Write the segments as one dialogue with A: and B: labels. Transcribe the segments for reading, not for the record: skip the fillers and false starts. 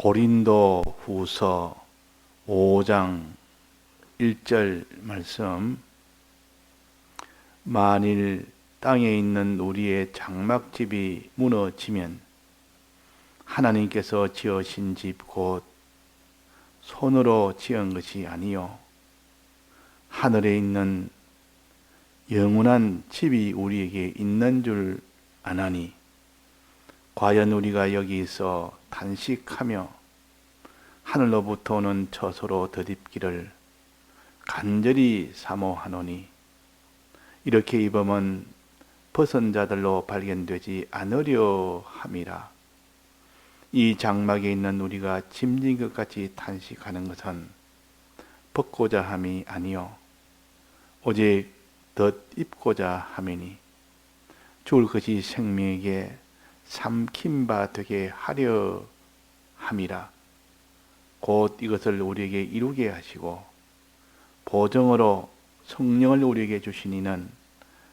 A: 고린도 후서 5장 1절 말씀. 만일 땅에 있는 우리의 장막집이 무너지면 하나님께서 지으신 집 곧 손으로 지은 것이 아니요 하늘에 있는 영원한 집이 우리에게 있는 줄 아나니 과연 우리가 여기서 단식하며 하늘로부터 오는 처소로 덧입기를 간절히 사모하노니 이렇게 입으면 벗은 자들로 발견되지 않으려 함이라. 이 장막에 있는 우리가 짐진 것 같이 탄식하는 것은 벗고자 함이 아니요 오직 덧입고자 함이니 죽을 것이 생명에게 삼킨 바 되게 하려 함이라. 곧 이것을 우리에게 이루게 하시고 보정으로 성령을 우리에게 주신 이는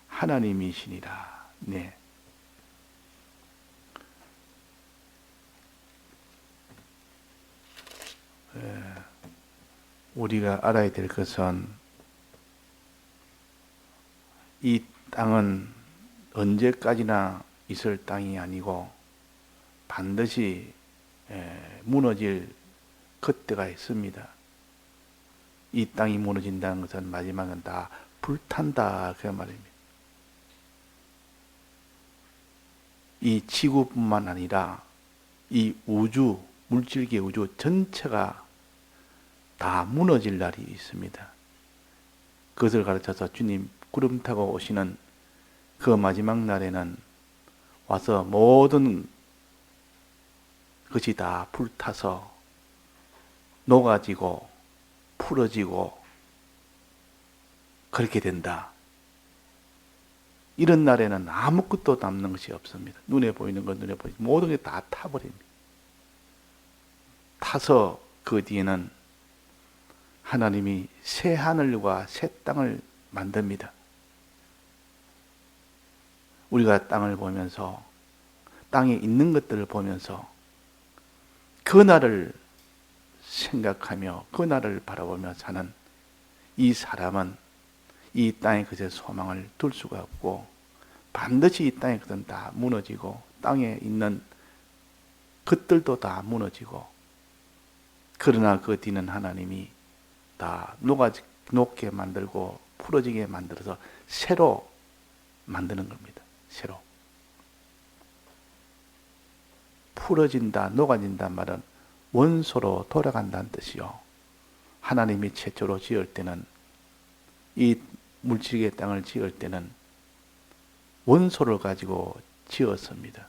A: 하나님이시니라. 네. 우리가 알아야 될 것은 이 땅은 언제까지나 있을 땅이 아니고 반드시 무너질 그때가 있습니다. 이 땅이 무너진다는 것은 마지막은 다 불탄다 그 말입니다. 이 지구뿐만 아니라 이 우주, 물질계 우주 전체가 다 무너질 날이 있습니다. 그것을 가르쳐서 주님 구름 타고 오시는 그 마지막 날에는 와서 모든 것이 다 불타서 녹아지고 풀어지고 그렇게 된다. 이런 날에는 아무것도 남는 것이 없습니다. 눈에 보이는 건 눈에 보이지 모든 게 다 타버립니다. 타서 그 뒤에는 하나님이 새 하늘과 새 땅을 만듭니다. 우리가 땅을 보면서 땅에 있는 것들을 보면서 그 날을 생각하며 그 날을 바라보며 사는 이 사람은 이 땅에 그저 소망을 둘 수가 없고 반드시 이 땅에 그든 다 무너지고 땅에 있는 것들도 다 무너지고 그러나 그 뒤는 하나님이 다 녹게 만들고 풀어지게 만들어서 새로 만드는 겁니다. 새로 풀어진다, 녹아진다 말은 원소로 돌아간다는 뜻이요. 하나님이 최초로 지을 때는 이 물질의 땅을 지을 때는 원소를 가지고 지었습니다.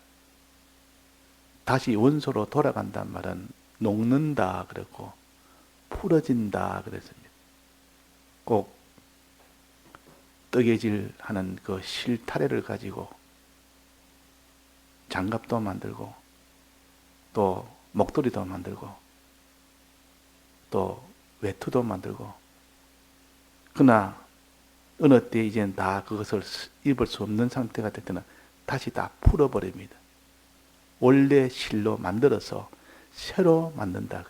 A: 다시 원소로 돌아간다는 말은 녹는다 그랬고 풀어진다 그랬습니다. 꼭 뜨개질 하는 그 실타래를 가지고 장갑도 만들고 또 목도리도 만들고 또 외투도 만들고 그러나 어느 때 이제는 다 그것을 입을 수 없는 상태가 될 때는 다시 다 풀어버립니다. 원래 실로 만들어서 새로 만든다.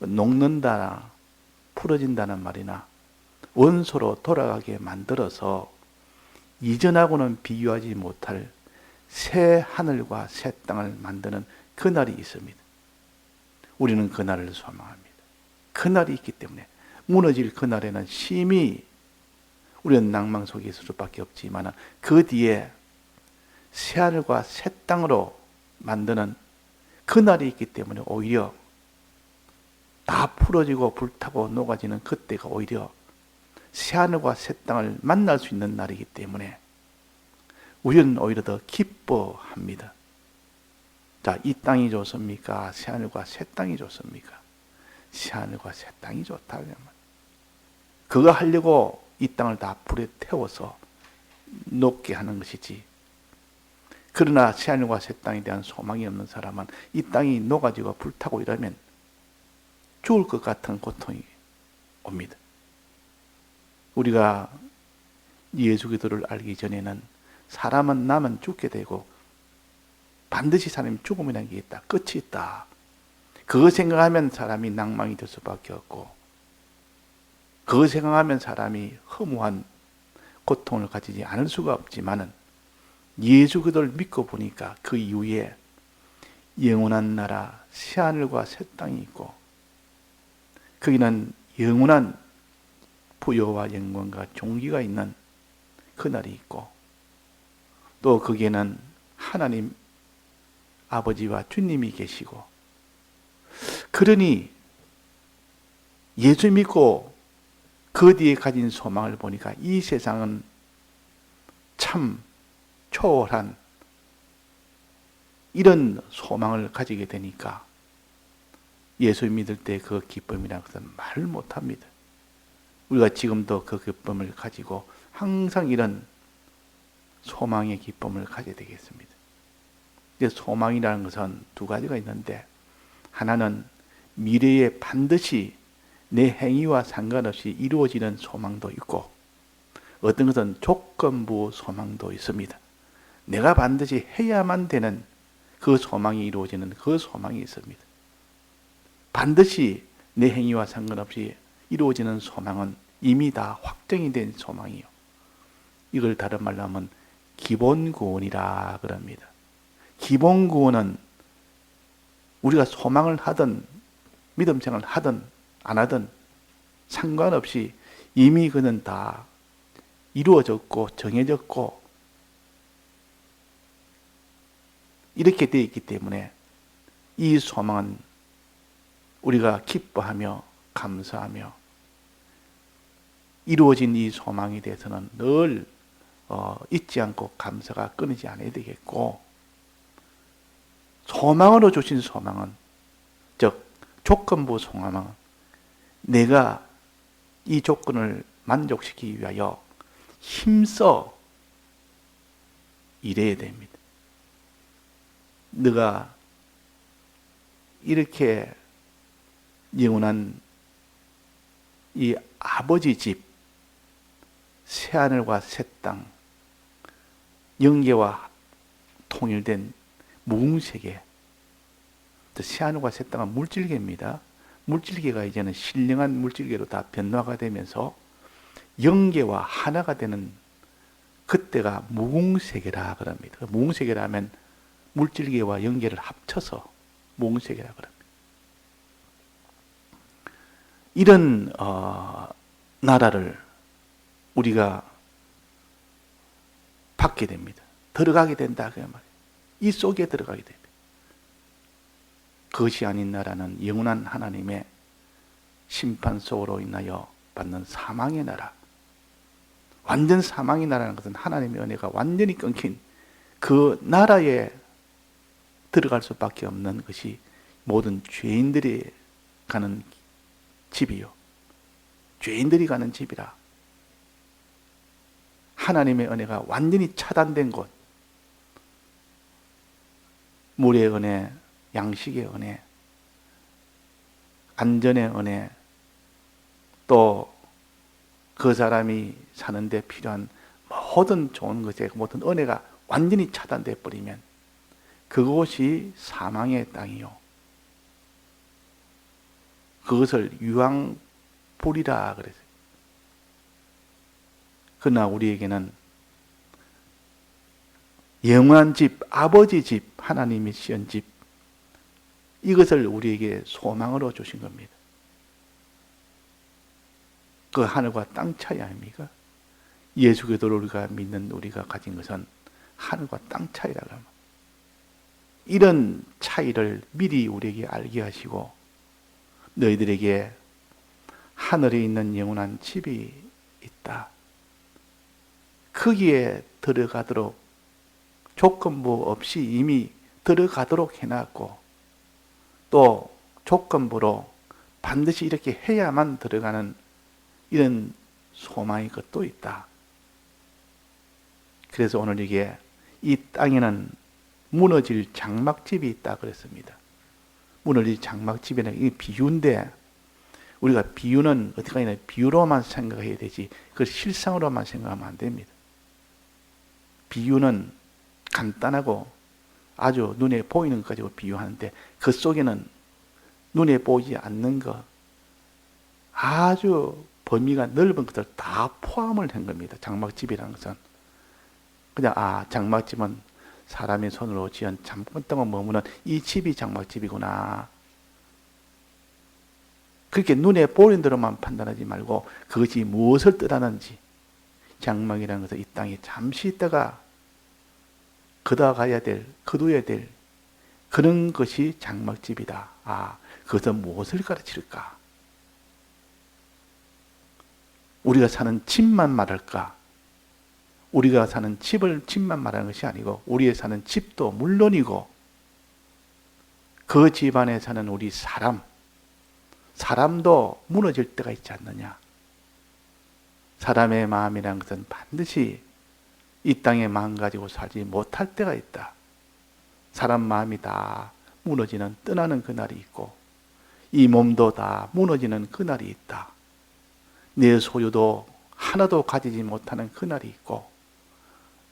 A: 녹는다나 풀어진다는 말이나 원소로 돌아가게 만들어서 이전하고는 비교하지 못할 새 하늘과 새 땅을 만드는 그날이 있습니다. 우리는 그날을 소망합니다. 그날이 있기 때문에 무너질 그날에는 심히 우리는 낭만 속에 있을 수밖에 없지만 그 뒤에 새 하늘과 새 땅으로 만드는 그날이 있기 때문에 오히려 다 풀어지고 불타고 녹아지는 그때가 오히려 새 하늘과 새 땅을 만날 수 있는 날이기 때문에 우리는 오히려 더 기뻐합니다. 자, 이 땅이 좋습니까? 새 하늘과 새 땅이 좋습니까? 새 하늘과 새 땅이 좋다. 그거 하려고 이 땅을 다 불에 태워서 녹게 하는 것이지. 그러나 새 하늘과 새 땅에 대한 소망이 없는 사람은 이 땅이 녹아지고 불타고 이러면 죽을 것 같은 고통이 옵니다. 우리가 예수 그리스도를 알기 전에는 사람은 나면 죽게 되고 반드시 사람이 죽음이라는 게 있다. 끝이 있다. 그거 생각하면 사람이 낭망이 될 수밖에 없고, 그거 생각하면 사람이 허무한 고통을 가지지 않을 수가 없지만은, 예수 그리스도를 믿고 보니까 그 이후에 영원한 나라 새하늘과 새 땅이 있고, 거기는 영원한 부여와 영광과 존귀가 있는 그날이 있고, 또 거기에는 하나님 아버지와 주님이 계시고, 그러니 예수 믿고 그 뒤에 가진 소망을 보니까 이 세상은 참 초월한 이런 소망을 가지게 되니까 예수 믿을 때 그 기쁨이라는 것은 말을 못합니다. 우리가 지금도 그 기쁨을 가지고 항상 이런 소망의 기쁨을 가져야 되겠습니다. 소망이라는 것은 두 가지가 있는데, 하나는 미래에 반드시 내 행위와 상관없이 이루어지는 소망도 있고, 어떤 것은 조건부 소망도 있습니다. 내가 반드시 해야만 되는 그 소망이 이루어지는 그 소망이 있습니다. 반드시 내 행위와 상관없이 이루어지는 소망은 이미 다 확정이 된 소망이요. 이걸 다른 말로 하면 기본구원이라 그럽니다. 기본구원은 우리가 소망을 하든 믿음 생활을 하든 안 하든 상관없이 이미 그는 다 이루어졌고 정해졌고 이렇게 되어 있기 때문에 이 소망은 우리가 기뻐하며 감사하며 이루어진 이 소망에 대해서는 늘 잊지 않고 감사가 끊이지 않아야 되겠고, 소망으로 주신 소망은, 즉 조건부 소망은 내가 이 조건을 만족시키기 위하여 힘써 일해야 됩니다. 네가 이렇게 영원한 이 아버지 집, 새하늘과 새 땅, 영계와 통일된 무궁세계, 새하늘과 새 땅은 물질계입니다. 물질계가 이제는 신령한 물질계로 다 변화가 되면서 영계와 하나가 되는 그때가 무궁세계라 그럽니다. 무궁세계라면 물질계와 영계를 합쳐서 무궁세계라 그럽니다. 이런 나라를 우리가 받게 됩니다. 들어가게 된다 그 말이에요. 이 속에 들어가게 됩니다. 그것이 아닌 나라는 영원한 하나님의 심판 속으로 인하여 받는 사망의 나라. 완전 사망의 나라는 것은 하나님의 은혜가 완전히 끊긴 그 나라에 들어갈 수밖에 없는 것이 모든 죄인들이 가는 집이요. 죄인들이 가는 집이라. 하나님의 은혜가 완전히 차단된 곳. 물의 은혜, 양식의 은혜, 안전의 은혜, 또 그 사람이 사는데 필요한 모든 좋은 것에 모든 은혜가 완전히 차단돼 버리면 그곳이 사망의 땅이요. 그것을 유황불이라 그랬어요. 그러나 우리에게는 영원한 집, 아버지 집, 하나님이 지은 집, 이것을 우리에게 소망으로 주신 겁니다. 그 하늘과 땅 차이 아닙니까? 예수 그리스도를 우리가 믿는 우리가 가진 것은 하늘과 땅 차이라고 합니다. 이런 차이를 미리 우리에게 알게 하시고 너희들에게 하늘에 있는 영원한 집이 있다. 거기에 들어가도록 조건부 없이 이미 들어가도록 해놨고, 또 조건부로 반드시 이렇게 해야만 들어가는 이런 소망의 것도 있다. 그래서 오늘 이게 이 땅에는 무너질 장막집이 있다 그랬습니다. 무너질 장막집이라는 이 비유인데, 우리가 비유는 어떻게 하냐, 비유로만 생각해야 되지 그걸 실상으로만 생각하면 안 됩니다. 비유는 간단하고 아주 눈에 보이는 것 가지고 비유하는데 그 속에는 눈에 보이지 않는 것, 아주 범위가 넓은 것들 다 포함을 한 겁니다. 장막집이라는 것은. 그냥 장막집은 사람의 손으로 지은 잠깐 동안 머무는 이 집이 장막집이구나. 그렇게 눈에 보이는 대로만 판단하지 말고 그것이 무엇을 뜻하는지, 장막이라는 것은 이 땅에 잠시 있다가 거둬가야 될, 거둬야 될 그런 것이 장막집이다. 그것은 무엇을 가르칠까? 우리가 사는 집만 말할까? 우리가 사는 집만 말하는 것이 아니고 우리의 사는 집도 물론이고 그 집안에 사는 우리 사람도 무너질 때가 있지 않느냐. 사람의 마음이라는 것은 반드시 이 땅에 마음 가지고 살지 못할 때가 있다. 사람 마음이 다 무너지는, 떠나는 그날이 있고 이 몸도 다 무너지는 그날이 있다. 내 소유도 하나도 가지지 못하는 그날이 있고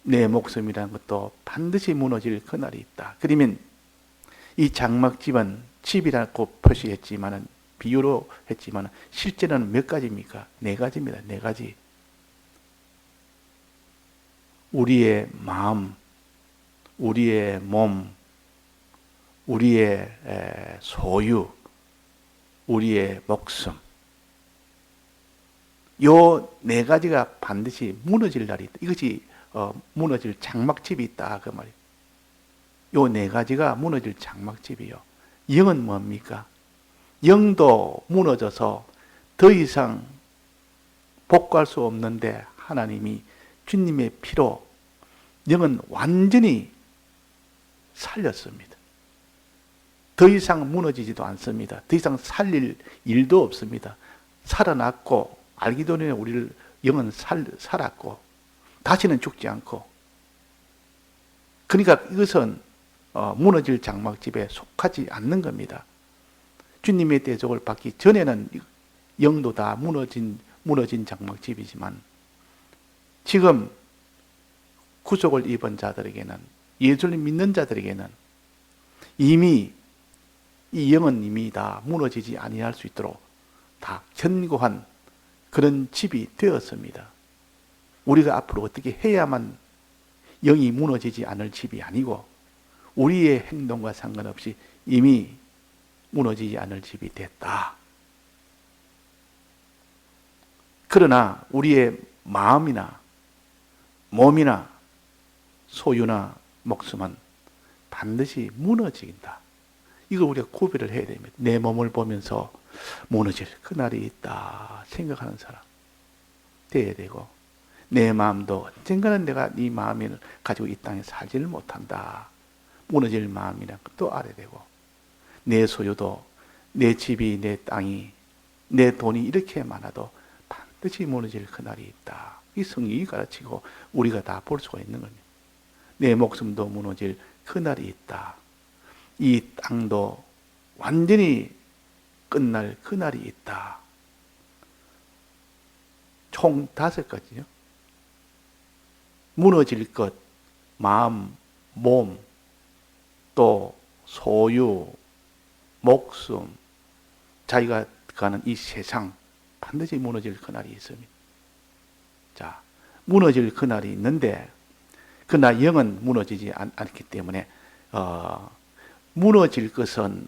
A: 내 목숨이라는 것도 반드시 무너질 그날이 있다. 그러면 이 장막집은 집이라고 표시했지만은, 비유로 했지만 실제로는 몇 가지입니까? 4가지입니다. 4가지. 우리의 마음, 우리의 몸, 우리의 소유, 우리의 목숨. 요 4가지가 반드시 무너질 날이 있다. 이것이 무너질 장막집이 있다. 그 말이에요. 요 4가지가 무너질 장막집이요. 영은 뭡니까? 영도 무너져서 더 이상 복구할 수 없는데 하나님이 주님의 피로 영은 완전히 살렸습니다. 더 이상 무너지지도 않습니다. 더 이상 살릴 일도 없습니다. 살아났고 알기도 전에 우리를 영은 살았고 다시는 죽지 않고, 그러니까 이것은 무너질 장막집에 속하지 않는 겁니다. 주님의 대속을 받기 전에는 영도 다 무너진 장막집이지만 지금 구속을 입은 자들에게는, 예수를 믿는 자들에게는 이미 이 영은 이미 다 무너지지 아니할 수 있도록 다 견고한 그런 집이 되었습니다. 우리가 앞으로 어떻게 해야만 영이 무너지지 않을 집이 아니고 우리의 행동과 상관없이 이미 무너지지 않을 집이 됐다. 그러나 우리의 마음이나 몸이나 소유나 목숨은 반드시 무너진다. 이걸 우리가 구별을 해야 됩니다. 내 몸을 보면서 무너질 그날이 있다 생각하는 사람 되어야 되고, 내 마음도 언젠가는 내가 네 마음을 가지고 이 땅에 살지를 못한다. 무너질 마음이라는 것도 알아야 되고, 내 소유도, 내 집이, 내 땅이, 내 돈이 이렇게 많아도 반드시 무너질 그날이 있다. 이 성경이 가르치고 우리가 다 볼 수가 있는 겁니다. 내 목숨도 무너질 그날이 있다. 이 땅도 완전히 끝날 그날이 있다. 총 5가지요. 무너질 것, 마음, 몸, 또 소유, 목숨, 자기가 가는 이 세상 반드시 무너질 그날이 있습니다. 자, 무너질 그날이 있는데 그러나 영은 무너지지 않기 때문에 무너질 것은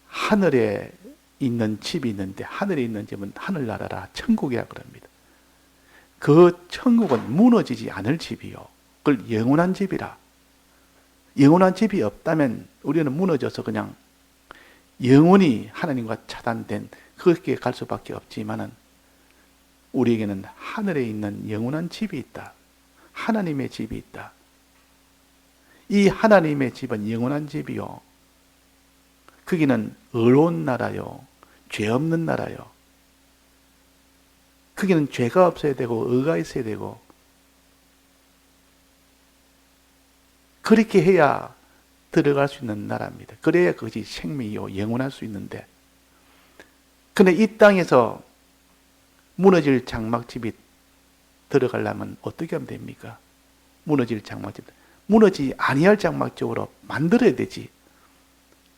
A: 하늘에 있는 집이 있는데, 하늘에 있는 집은 하늘나라라 천국이라 그럽니다. 그 천국은 무너지지 않을 집이요. 그걸 영원한 집이라. 영원한 집이 없다면 우리는 무너져서 그냥 영원히 하나님과 차단된 그렇게 갈 수밖에 없지만은 우리에게는 하늘에 있는 영원한 집이 있다. 하나님의 집이 있다. 이 하나님의 집은 영원한 집이요. 거기는 의로운 나라요. 죄 없는 나라요. 거기는 죄가 없어야 되고 의가 있어야 되고, 그렇게 해야 들어갈 수 있는 나라입니다. 그래야 그것이 생명이요 영원할 수 있는데, 근데 이 땅에서 무너질 장막집이 들어가려면 어떻게 하면 됩니까? 무너질 장막집, 무너지지 아니할 장막집으로 만들어야 되지.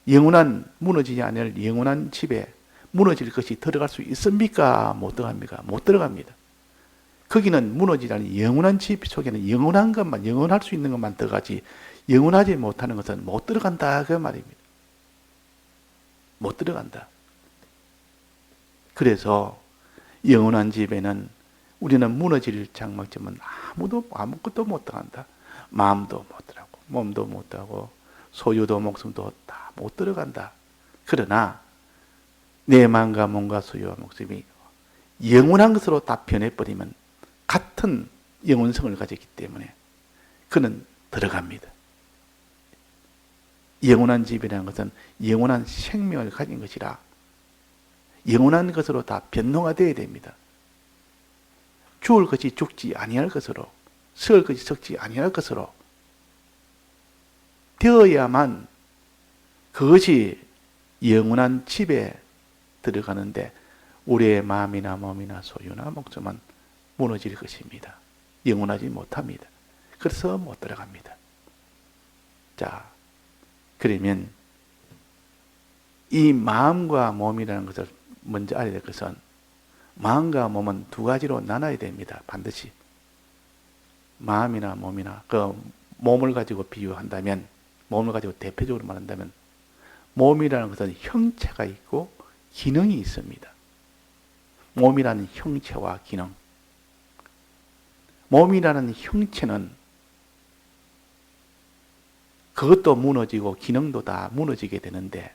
A: 영원한 무너지지 않을 영원한 집에 무너질 것이 들어갈 수 있습니까? 못 들어갑니까? 못 들어갑니다. 거기는 무너지지 않은 영원한 집 속에는 영원한 것만, 영원할 수 있는 것만 들어가지 영원하지 못하는 것은 못 들어간다 그 말입니다. 못 들어간다. 그래서 영원한 집에는 우리는 무너질 장막점은 아무것도 못 들어간다. 마음도 못 들어가고 몸도 못 들어가고 소유도 목숨도 다 못 들어간다. 그러나 내 마음과 몸과 소유와 목숨이 영원한 것으로 다 변해버리면 같은 영원성을 가졌기 때문에 그는 들어갑니다. 영원한 집이라는 것은 영원한 생명을 가진 것이라 영원한 것으로 다 변화가 되어야 됩니다. 죽을 것이 죽지 아니할 것으로, 썩을 것이 썩지 아니할 것으로 되어야만 그것이 영원한 집에 들어가는데 우리의 마음이나 몸이나 소유나 목숨은 무너질 것입니다. 영원하지 못합니다. 그래서 못 들어갑니다. 자, 그러면 이 마음과 몸이라는 것을 먼저 알아야 될 것은 마음과 몸은 두 가지로 나눠야 됩니다. 반드시. 마음이나 몸이나 그 몸을 가지고 비유한다면, 몸을 가지고 대표적으로 말한다면 몸이라는 것은 형체가 있고 기능이 있습니다. 몸이라는 형체와 기능. 몸이라는 형체는 그것도 무너지고 기능도 다 무너지게 되는데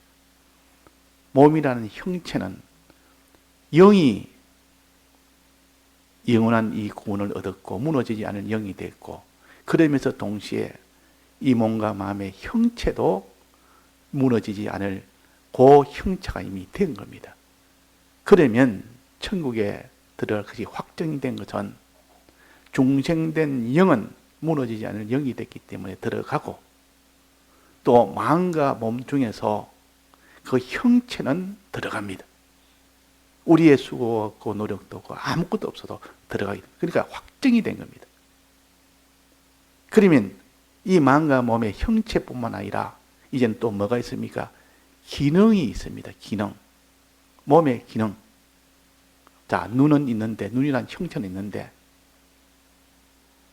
A: 몸이라는 형체는 영이 영원한 이 구원을 얻었고 무너지지 않은 영이 됐고 그러면서 동시에 이 몸과 마음의 형체도 무너지지 않을 그 형체가 이미 된 겁니다. 그러면 천국에 들어갈 것이 확정이 된 것은 중생된 영은 무너지지 않을 영이 됐기 때문에 들어가고 또 마음과 몸 중에서 그 형체는 들어갑니다. 우리의 수고가 없고 노력도 없고 아무것도 없어도 들어가게 됩니다. 그러니까 확정이 된 겁니다. 그러면 이 마음과 몸의 형체뿐만 아니라 이제는 또 뭐가 있습니까? 기능이 있습니다. 기능. 몸의 기능. 자, 눈은 있는데, 눈이란 형체는 있는데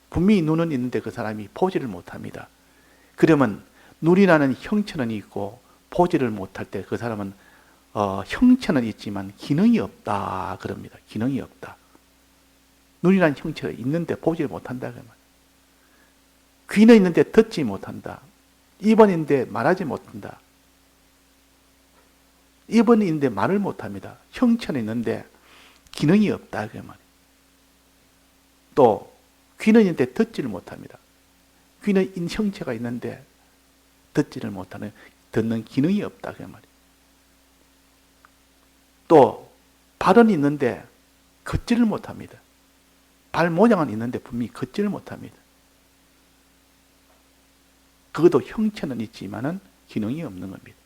A: 분명히 눈은 있는데 그 사람이 보지를 못합니다. 그러면 눈이라는 형체는 있고 보지를 못할 때 그 사람은 형체는 있지만 기능이 없다 그럽니다. 기능이 없다. 눈이라는 형체가 있는데 보지를 못한다. 귀는 있는데 듣지 못한다. 입은 있는데 말하지 못한다. 입은 있는데 말을 못합니다. 형체는 있는데 기능이 없다. 또 귀는 있는데 듣지를 못합니다. 귀는 형체가 있는데 듣지를 못하는, 듣는 기능이 없다. 또 발은 있는데 걷지를 못합니다. 발 모양은 있는데 분명히 걷지를 못합니다. 그것도 형체는 있지만은 기능이 없는 겁니다.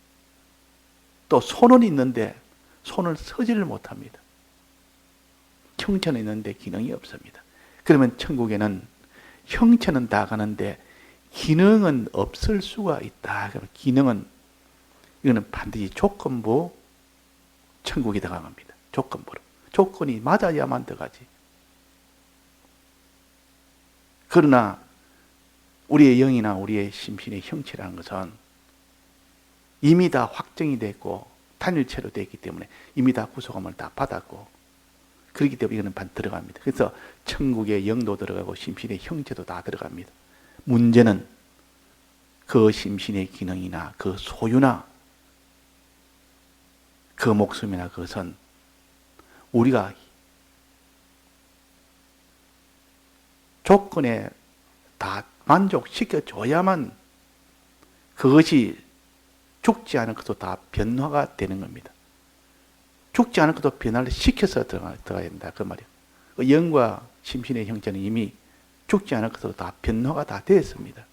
A: 또 손은 있는데 손을 서지를 못합니다. 형체는 있는데 기능이 없습니다. 그러면 천국에는 형체는 다 가는데 기능은 없을 수가 있다. 기능은 이거는 반드시 조건부 천국에 들어간 겁니다. 조건부로. 조건이 맞아야만 들어가지. 그러나 우리의 영이나 우리의 심신의 형체라는 것은 이미 다 확정이 됐고 단일체로 되어 있기 때문에 이미 다 구속함을 다 받았고 그렇기 때문에 이거는 반 들어갑니다. 그래서 천국의 영도 들어가고 심신의 형체도 다 들어갑니다. 문제는 그 심신의 기능이나 그 소유나 그 목숨이나 그것은 우리가 조건에 다 만족시켜줘야만 그것이 죽지 않은 것도 다 변화가 되는 겁니다. 죽지 않은 것도 변화를 시켜서 들어가야 된다. 그 말이에요. 영과 심신의 형체는 이미 죽지 않은 것도 다 변화가 다 되었습니다.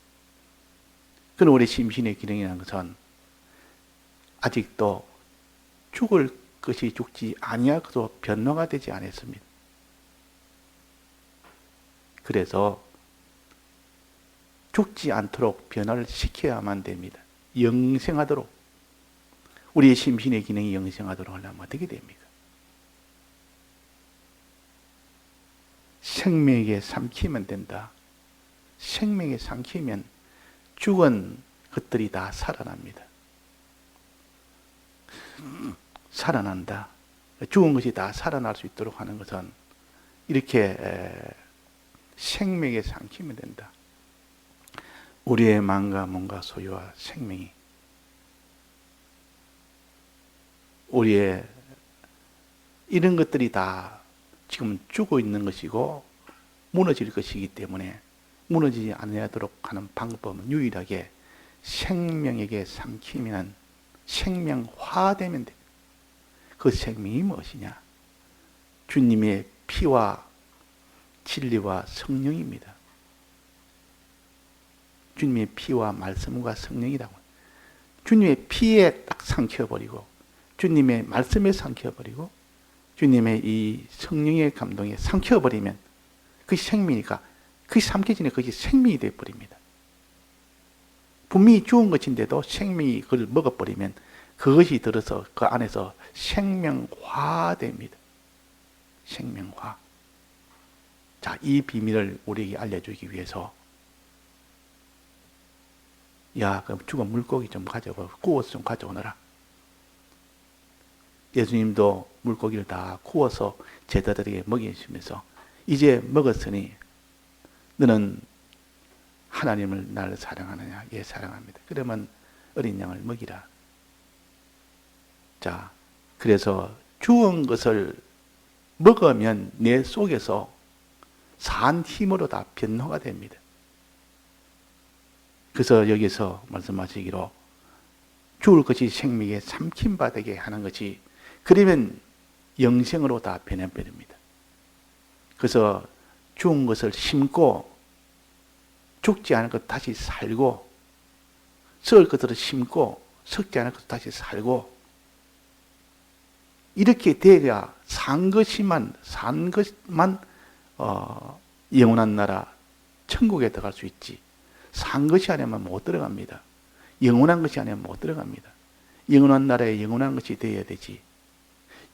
A: 그럼 우리 심신의 기능이라는 것은 아직도 죽을 것이 죽지 아니할 것도 변화가 되지 않았습니다. 그래서 죽지 않도록 변화를 시켜야만 됩니다. 영생하도록. 우리의 심신의 기능이 영생하도록 하려면 어떻게 됩니까? 생명에게 삼키면 된다. 생명에 삼키면 죽은 것들이 다 살아납니다. 살아난다. 죽은 것이 다 살아날 수 있도록 하는 것은 이렇게 생명에 삼키면 된다. 우리의 마음과 몸과 소유와 생명이 우리의 이런 것들이 다 지금 죽어 있는 것이고 무너질 것이기 때문에 무너지지 않도록 하는 방법은 유일하게 생명에게 삼키면 생명화되면 됩니다. 그 생명이 무엇이냐? 주님의 피와 진리와 성령입니다. 주님의 피와 말씀과 성령이라고. 주님의 피에 딱 삼켜버리고 주님의 말씀에 삼켜버리고 주님의 이 성령의 감동에 삼켜버리면 그것이 생명이니까 그것이 삼켜지니 그것이 생명이 되어버립니다. 분명히 죽은 것인데도 생명이 그걸 먹어버리면 그것이 들어서 그 안에서 생명화됩니다. 생명화. 자, 이 비밀을 우리에게 알려주기 위해서 야, 그럼 죽은 물고기 좀 가져와, 구워서 좀 가져오너라. 예수님도 물고기를 다 구워서 제자들에게 먹이시면서 이제 먹었으니 너는 하나님을 나를 사랑하느냐? 예, 사랑합니다. 그러면 어린 양을 먹이라. 자, 그래서 죽은 것을 먹으면 내 속에서 산 힘으로 다 변화가 됩니다. 그래서 여기서 말씀하시기로 죽을 것이 생명에 삼킴받게 하는 것이 그러면 영생으로 다 변해버립니다. 그래서 죽은 것을 심고 죽지 않을 것 다시 살고 썩을 것들을 심고 썩지 않을 것 다시 살고 이렇게 돼야 산 것만 영원한 나라 천국에 들어갈 수 있지. 산 것이 아니면 못 들어갑니다. 영원한 것이 아니면 못 들어갑니다. 영원한 나라에 영원한 것이 되어야 되지.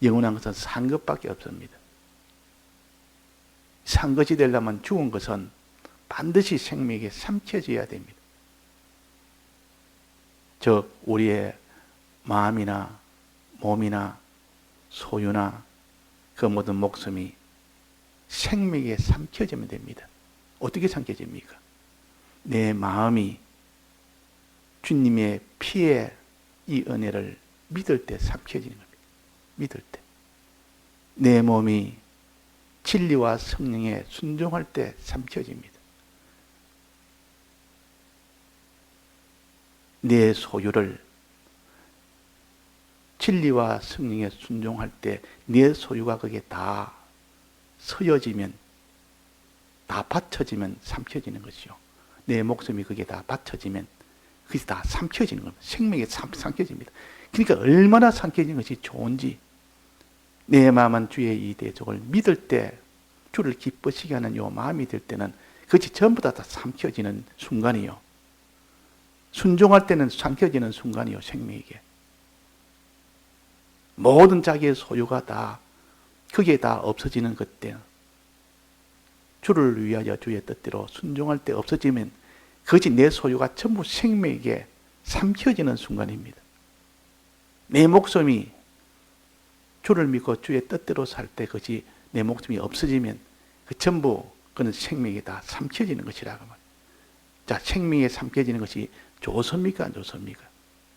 A: 영원한 것은 산 것밖에 없습니다. 산 것이 되려면 죽은 것은 반드시 생명에게 삼켜져야 됩니다. 즉 우리의 마음이나 몸이나 소유나 그 모든 목숨이 생명에 삼켜지면 됩니다. 어떻게 삼켜집니까? 내 마음이 주님의 피의 이 은혜를 믿을 때 삼켜지는 겁니다. 믿을 때. 내 몸이 진리와 성령에 순종할 때 삼켜집니다. 내 소유를 진리와 성령에 순종할 때 내 소유가 거기에 다 서여지면, 다 받쳐지면 삼켜지는 것이요. 내 목숨이 거기에 다 받쳐지면 그것이 다 삼켜지는 겁니다. 생명에 삼켜집니다. 그러니까 얼마나 삼켜지는 것이 좋은지, 내 마음은 주의 이 대적을 믿을 때 주를 기쁘시게 하는 요 마음이 들 때는 그것이 전부 다 삼켜지는 순간이요. 순종할 때는 삼켜지는 순간이요. 생명에게. 모든 자기의 소유가 다 그게 다 없어지는 그때, 주를 위하여 주의 뜻대로 순종할 때 없어지면 그것이 내 소유가 전부 생명에게 삼켜지는 순간입니다. 내 목숨이 주를 믿고 주의 뜻대로 살 때 그것이 내 목숨이 없어지면 그 전부 그는 생명에 다 삼켜지는 것이라고 말합니다. 자, 생명에 삼켜지는 것이 좋습니까? 안 좋습니까?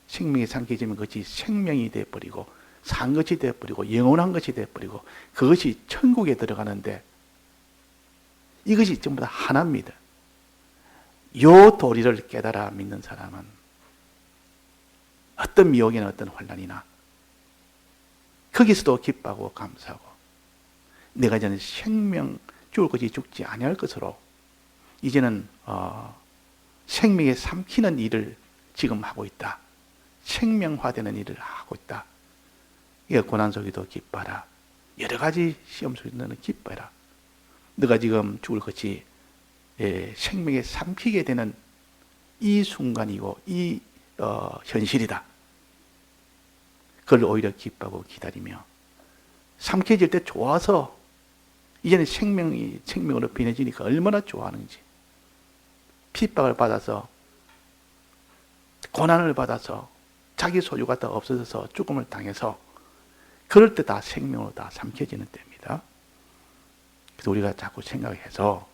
A: 생명에 삼켜지면 그것이 생명이 되어버리고 산 것이 되어버리고 영원한 것이 되어버리고 그것이 천국에 들어가는데 이것이 전부 다 하나입니다. 요 도리를 깨달아 믿는 사람은 어떤 미혹이나 어떤 환난이나 거기서도 기뻐하고 감사하고 내가 이제는 생명 죽을 것이 죽지 아니할 것으로 이제는 생명에 삼키는 일을 지금 하고 있다. 생명화되는 일을 하고 있다. 이 고난 속에도 기뻐하라. 여러 가지 시험 속에도 너는 기뻐해라. 너가 지금 죽을 것이 생명에 삼키게 되는 이 순간이고 이 현실이다. 그걸 오히려 기뻐하고 기다리며 삼켜질 때 좋아서 이제는 생명이 생명으로 변해지니까 얼마나 좋아하는지, 핍박을 받아서 고난을 받아서 자기 소유가 다 없어져서 죽음을 당해서 그럴 때 다 생명으로 다 삼켜지는 때입니다. 그래서 우리가 자꾸 생각해서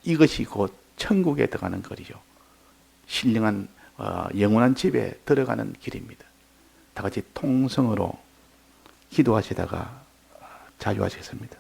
A: 이것이 곧 천국에 들어가는 거리죠. 신령한 영원한 집에 들어가는 길입니다. 다 같이 통성으로 기도하시다가 자유하시겠습니다.